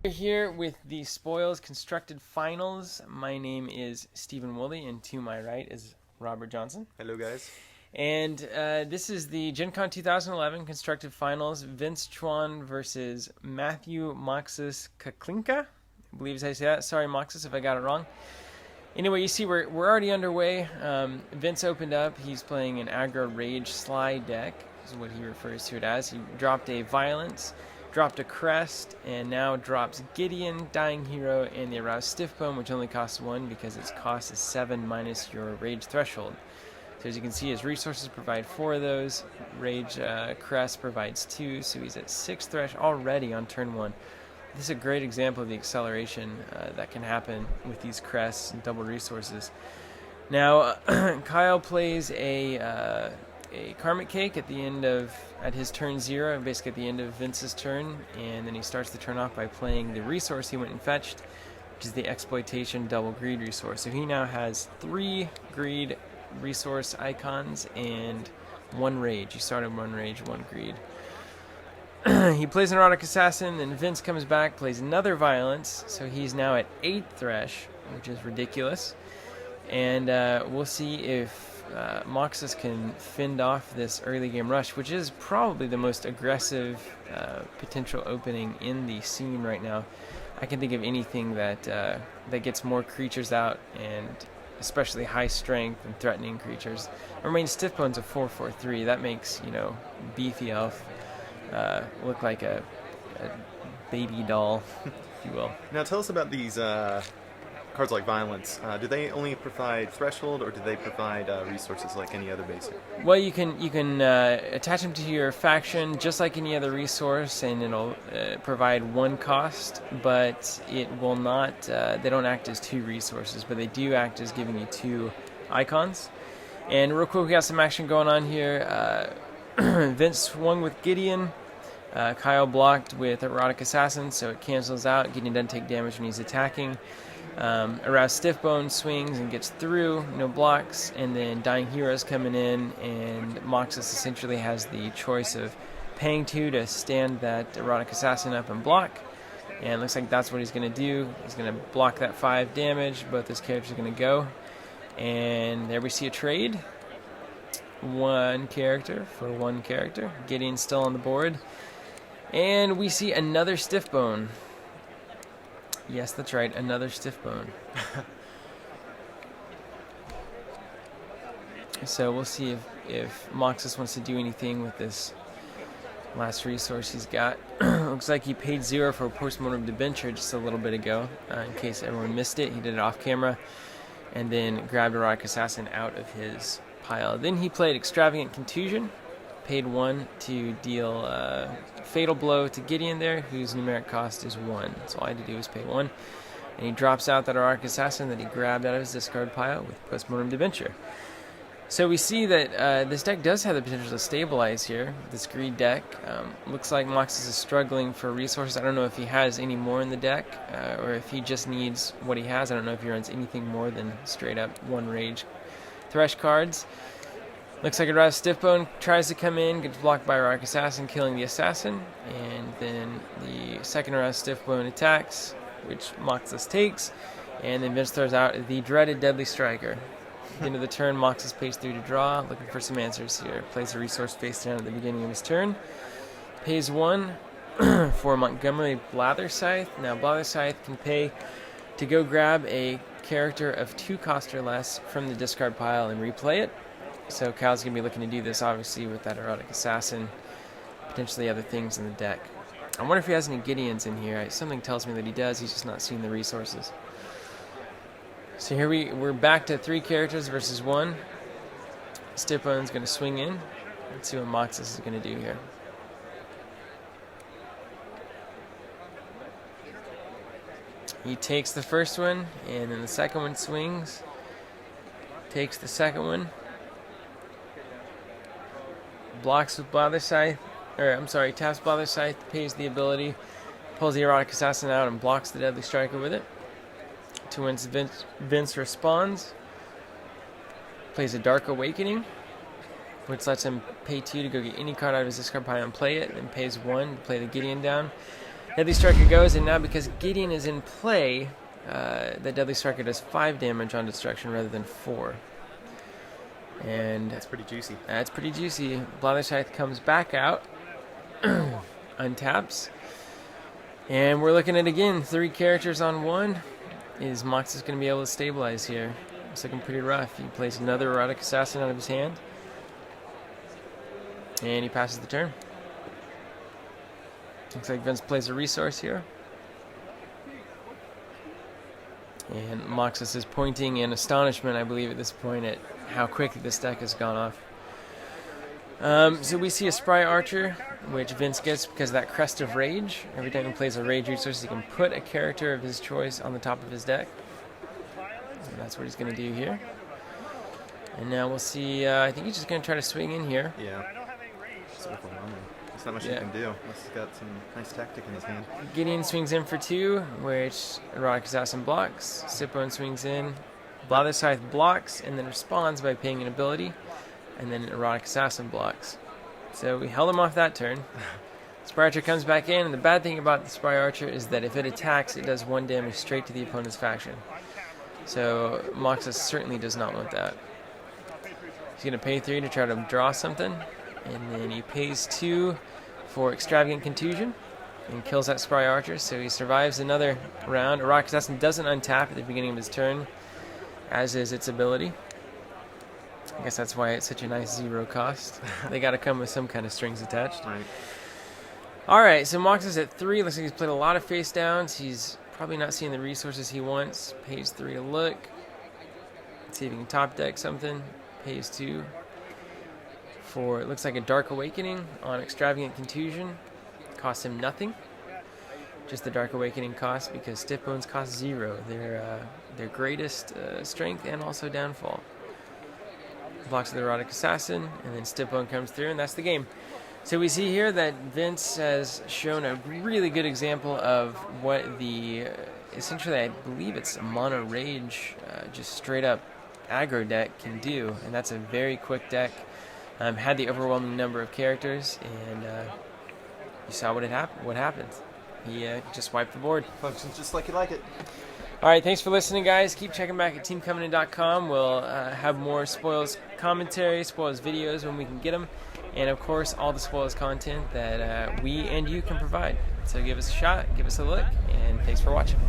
We're here with the Spoils Constructed Finals. My name is Stephen Woolley, and to my right is Robert Johnson. Hello, guys. And this is the GenCon 2011 Constructed Finals. Vince Chuan versus Matthew Moxless Kucklinca. I believe I say that. Sorry, Moxless, if I got it wrong. Anyway, you see we're already underway. Vince opened up. He's playing an aggro rage slide deck, is what he refers to it as. He dropped a violence, dropped a crest, and now drops Gideon, Dying Hero, and the Aroused Stiffbone, which only costs 1 because its cost is 7 minus your rage threshold. So as you can see, his resources provide 4 of those. Rage crest provides 2, so he's at 6 thresh already on turn 1. This is a great example of the acceleration that can happen with these crests and double resources. Now, Kyle plays a Karmic Cake at his turn 0, basically at the end of Vince's turn, and then he starts the turn off by playing the resource he went and fetched, which is the Exploitation Double Greed resource. So he now has 3 Greed resource icons and 1 Rage. He started 1 Rage, 1 Greed. He plays an Erotic Assassin, then Vince comes back, plays another Violence, so he's now at 8 Thresh, which is ridiculous. And we'll see if Moxless can fend off this early game rush, which is probably the most aggressive potential opening in the scene right now. I can think of anything that gets more creatures out, and especially high strength and threatening creatures. I mean, Stiffbone's a 4/4/3. That makes, Beefy Elf look like a baby doll, if you will. Now tell us about these cards like Violence. Do they only provide Threshold, or do they provide resources like any other basic? Well, you can attach them to your faction just like any other resource, and it'll provide 1 cost, but it will not. They don't act as 2 resources, but they do act as giving you 2 icons. And real quick, we got some action going on here. Vince swung with Gideon. Kyle blocked with Erotic Assassin, so it cancels out. Gideon doesn't take damage when he's attacking. Aroused Stiffbone swings and gets through, no blocks, and then Dying Hero's coming in, and Moxless essentially has the choice of paying 2 to stand that Erotic Assassin up and block, and it looks like that's what he's going to do. He's going to block that 5 damage. Both his characters are going to go, and there we see a trade. 1 character for 1 character. Gideon's still on the board. And we see another Stiffbone. Yes, that's right, another Stiffbone. So we'll see if Moxless wants to do anything with this last resource he's got. Looks like he paid 0 for a Postmortem Debenture just a little bit ago. In case everyone missed it, he did it off camera. And then grabbed Erotic Assassin out of his pile. Then he played Extravagant Contusion, paid 1 to deal Fatal Blow to Gideon there, whose numeric cost is 1. So all I had to do was pay 1. And he drops out that Erotic Assassin that he grabbed out of his discard pile with Postmortem Debenture. So we see that this deck does have the potential to stabilize here, this Greed deck. Looks like Moxless is struggling for resources. I don't know if he has any more in the deck, or if he just needs what he has. I don't know if he runs anything more than straight up 1 Rage Thresh cards. Looks like a Aroused Stiffbone tries to come in, gets blocked by Erotic Assassin, killing the Assassin, and then the second Aroused Stiffbone attacks, which Moxless takes, and then Vince throws out the dreaded Deadly Striker. At the end of the turn, Moxless pays 3 to draw, looking for some answers here. Plays a resource face down at the beginning of his turn. Pays 1 for Montgomery Blathersythe. Now, Blathersythe can pay to go grab a character of 2 cost or less from the discard pile and replay it. So Kyle's going to be looking to do this, obviously, with that Erotic Assassin, potentially other things in the deck. I wonder if he has any Gideons in here. Something tells me that he does. He's just not seeing the resources. So here we're back to 3 characters versus 1. Stiffbone's going to swing in. Let's see what Moxless is going to do here. He takes the first one, and then the second one swings. Takes the second one. Blocks with Blathersythe, taps Blathersythe, pays the ability, pulls the Erotic Assassin out and blocks the Deadly Striker with it. 2 wins. Vince responds, plays a Dark Awakening, which lets him pay 2 to go get any card out of his discard pile and play it, and pays 1 to play the Gideon down. Deadly Striker goes, and now because Gideon is in play, the Deadly Striker does 5 damage on destruction rather than 4. And That's pretty juicy. that's pretty juicy. Blather Scythe comes back out, untaps, and we're looking at, again, 3 characters on 1. Is Moxless going to be able to stabilize here? It's looking pretty rough. He plays another Erotic Assassin out of his hand, and he passes the turn. Looks like Vince plays a resource here. And Moxless is pointing in astonishment, I believe, at this point at how quickly this deck has gone off. So we see a Spry Archer, which Vince gets because of that Crest of Rage. Every time he plays a Rage resource, he can put a character of his choice on the top of his deck. And that's what he's going to do here. And now we'll see, I think he's just going to try to swing in here. Yeah. It's overwhelming. There's not much he can do unless he's got some nice tactic in his hand. Gideon swings in for 2, which Erotic Assassin blocks. Sipone swings in. Blather Scythe blocks and then responds by paying an ability. And then Erotic Assassin blocks. So we held him off that turn. Spry Archer comes back in, and the bad thing about the Spry Archer is that if it attacks, it does 1 damage straight to the opponent's faction. So Moxless certainly does not want that. He's going to pay 3 to try to draw something. And then he pays 2 for Extravagant Contusion and kills that Spry Archer, so he survives another round. Erotic Assassin doesn't untap at the beginning of his turn, as is its ability. I guess that's why it's such a nice 0 cost. They got to come with some kind of strings attached. Right. Alright, so Mox is at 3. Looks like he's played a lot of face downs. He's probably not seeing the resources he wants. Pays 3 to look. See if he can top deck something. Pays 2 for, it looks like a Dark Awakening on Extravagant Contusion. Costs him nothing. Just the Dark Awakening cost, because Stiff Bones cost 0. Their greatest strength and also downfall. Blocks the Erotic Assassin, and then Stiff Bone comes through, and that's the game. So we see here that Vince has shown a really good example of what the, essentially I believe it's a mono rage, just straight up aggro deck can do, and that's a very quick deck. Had the overwhelming number of characters, and you saw what happened. He just wiped the board. Functions just like you like it. Alright, thanks for listening, guys. Keep checking back at teamcovenant.com. We'll have more Spoils commentary, Spoils videos when we can get them, and of course all the Spoils content that we and you can provide. So give us a shot, give us a look, and thanks for watching.